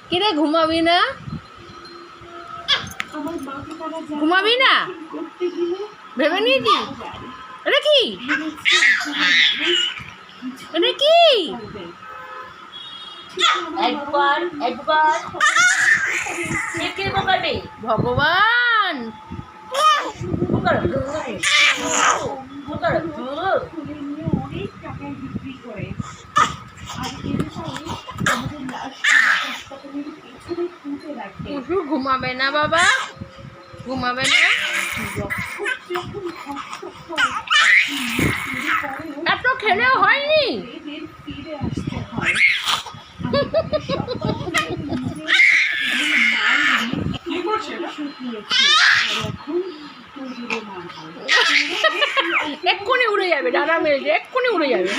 কিরে ঘুমাবি না? ঘুমাবি না? ভেবে নিয়েছি। এটা কি? এটা কি? ভগবান, ঘুমাবে না বাবা? ঘুমাবে না? এত খেলেও হয়নি? এক্ষুনি উড়ে যাবে, ডানা মেরেছে, এক্ষুনি উড়ে যাবে।